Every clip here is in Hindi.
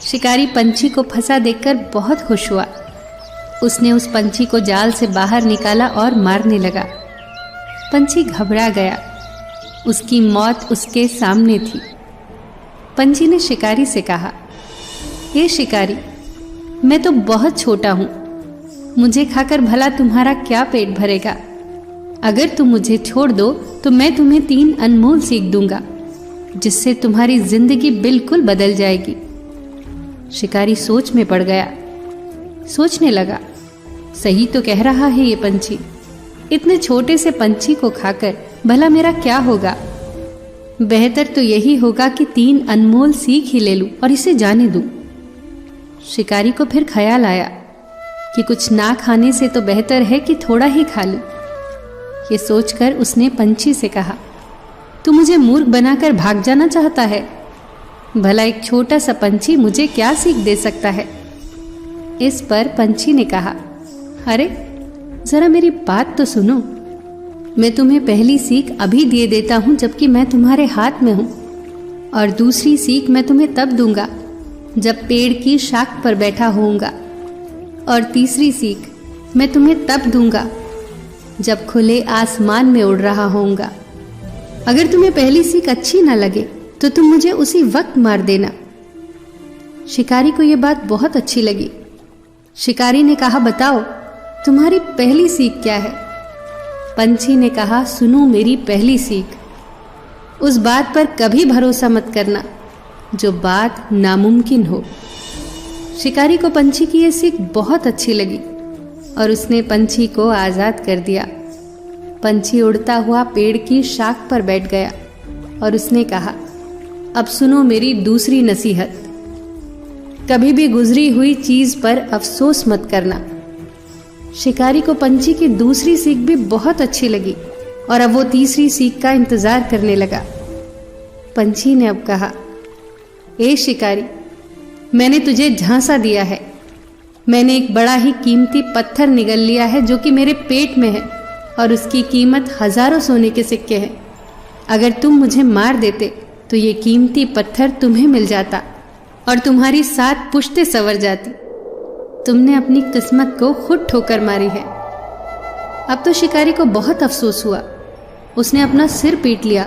शिकारी पंछी को फंसा देखकर बहुत खुश हुआ। उसने उस पंछी को जाल से बाहर निकाला और मारने लगा। पंछी घबरा गया, उसकी मौत उसके सामने थी। पंछी ने शिकारी से कहा, हे शिकारी, मैं तो बहुत छोटा हूं, मुझे खाकर भला तुम्हारा क्या पेट भरेगा। अगर तुम मुझे छोड़ दो तो मैं तुम्हें 3 अनमोल सीख दूंगा, जिससे तुम्हारी जिंदगी बिल्कुल बदल जाएगी। शिकारी सोच में पड़ गया। सोचने लगा, सही तो कह रहा है ये पंछी, इतने छोटे से पंछी को खाकर भला मेरा क्या होगा। बेहतर तो यही होगा कि 3 अनमोल सीख ही ले लूं और इसे जाने दूं। शिकारी को फिर ख्याल आया कि कुछ ना खाने से तो बेहतर है कि थोड़ा ही खा लूं। ये सोचकर उसने पंछी से कहा, तू मुझे मूर्ख बनाकर भाग जाना चाहता है। भला एक छोटा सा पंछी मुझे क्या सीख दे सकता है। इस पर पंछी ने कहा, अरे जरा मेरी बात तो सुनो, मैं तुम्हें पहली सीख अभी दे देता हूं जबकि मैं तुम्हारे हाथ में हूं, और दूसरी सीख मैं तुम्हें तब दूंगा जब पेड़ की शाख पर बैठा होऊंगा, और तीसरी सीख मैं तुम्हें तब दूंगा जब खुले आसमान में उड़ रहा होऊंगा। अगर तुम्हें पहली सीख अच्छी ना लगे तो तुम मुझे उसी वक्त मार देना। शिकारी को यह बात बहुत अच्छी लगी। शिकारी ने कहा, बताओ तुम्हारी पहली सीख क्या है। पंछी ने कहा, सुनो मेरी पहली सीख, उस बात पर कभी भरोसा मत करना जो बात नामुमकिन हो। शिकारी को पंछी की यह सीख बहुत अच्छी लगी और उसने पंछी को आजाद कर दिया। पंछी उड़ता हुआ पेड़ की शाख पर बैठ गया और उसने कहा, अब सुनो मेरी दूसरी नसीहत, कभी भी गुजरी हुई चीज पर अफसोस मत करना। शिकारी को पंछी की दूसरी सीख भी बहुत अच्छी लगी और अब वो तीसरी सीख का इंतजार करने लगा। पंछी ने अब कहा, ए शिकारी, मैंने तुझे झांसा दिया है। मैंने एक बड़ा ही कीमती पत्थर निगल लिया है जो कि मेरे पेट में है और उसकी कीमत हजारों सोने के सिक्के हैं। अगर तुम मुझे मार देते तो ये कीमती पत्थर तुम्हें मिल जाता और तुम्हारी 7 पुश्तें संवर जाती। तुमने अपनी किस्मत को खुद ठोकर मारी है। अब तो शिकारी को बहुत अफसोस हुआ। उसने अपना सिर पीट लिया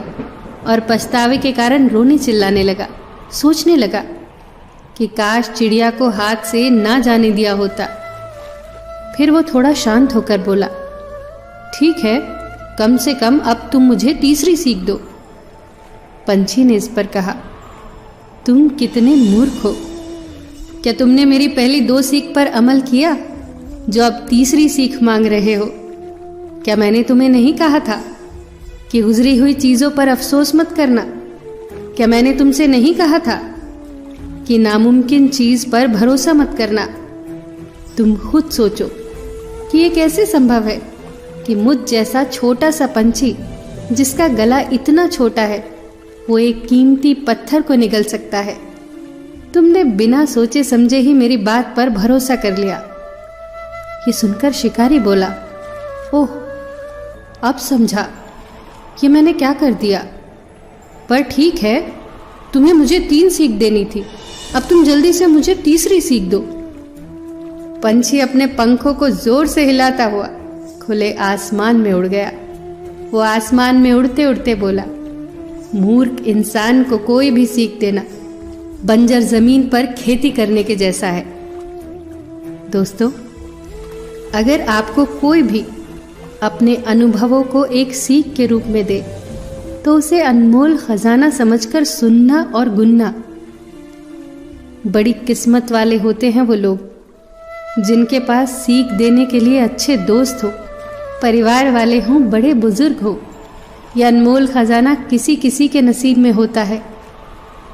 और पछतावे के कारण रोने चिल्लाने लगा। सोचने लगा कि काश चिड़िया को हाथ से ना जाने दिया होता। फिर वो थोड़ा शांत होकर बोला, ठीक है, कम से कम अब तुम मुझे तीसरी सीख दो। पंछी ने इस पर कहा, तुम कितने मूर्ख हो। क्या तुमने मेरी पहली 2 सीख पर अमल किया जो अब तीसरी सीख मांग रहे हो? क्या मैंने तुम्हें नहीं कहा था कि गुजरी हुई चीजों पर अफसोस मत करना? क्या मैंने तुमसे नहीं कहा था कि नामुमकिन चीज पर भरोसा मत करना? तुम खुद सोचो कि ये कैसे संभव है कि मुझ जैसा छोटा सा पंछी जिसका गला इतना छोटा है वो एक कीमती पत्थर को निगल सकता है। तुमने बिना सोचे समझे ही मेरी बात पर भरोसा कर लिया। ये सुनकर शिकारी बोला, ओह, अब समझा कि मैंने क्या कर दिया। पर ठीक है, तुम्हें मुझे 3 सीख देनी थी, अब तुम जल्दी से मुझे तीसरी सीख दो। पंछी अपने पंखों को जोर से हिलाता हुआ खुले आसमान में उड़ गया। वो आसमान में उड़ते उड़ते बोला, मूर्ख इंसान को कोई भी सीख देना बंजर जमीन पर खेती करने के जैसा है। दोस्तों, अगर आपको कोई भी अपने अनुभवों को एक सीख के रूप में दे तो उसे अनमोल खजाना समझकर सुनना और गुनना। बड़ी किस्मत वाले होते हैं वो लोग जिनके पास सीख देने के लिए अच्छे दोस्त हो, परिवार वाले हों, बड़े बुजुर्ग हो। यह अनमोल खजाना किसी किसी के नसीब में होता है।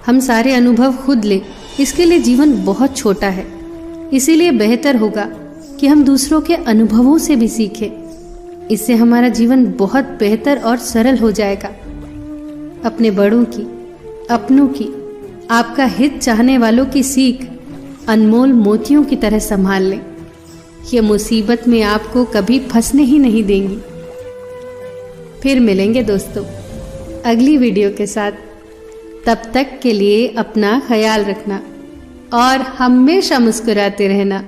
हम सारे अनुभव खुद लें, इसके लिए जीवन बहुत छोटा है। इसीलिए बेहतर होगा कि हम दूसरों के अनुभवों से भी सीखें। इससे हमारा जीवन बहुत बेहतर और सरल हो जाएगा। अपने बड़ों की, अपनों की, आपका हित चाहने वालों की सीख अनमोल मोतियों की तरह संभाल लें। ये मुसीबत में आपको कभी फंसने ही नहीं देंगी। फिर मिलेंगे दोस्तों अगली वीडियो के साथ। तब तक के लिए अपना ख्याल रखना। और हमेशा मुस्कुराते रहना।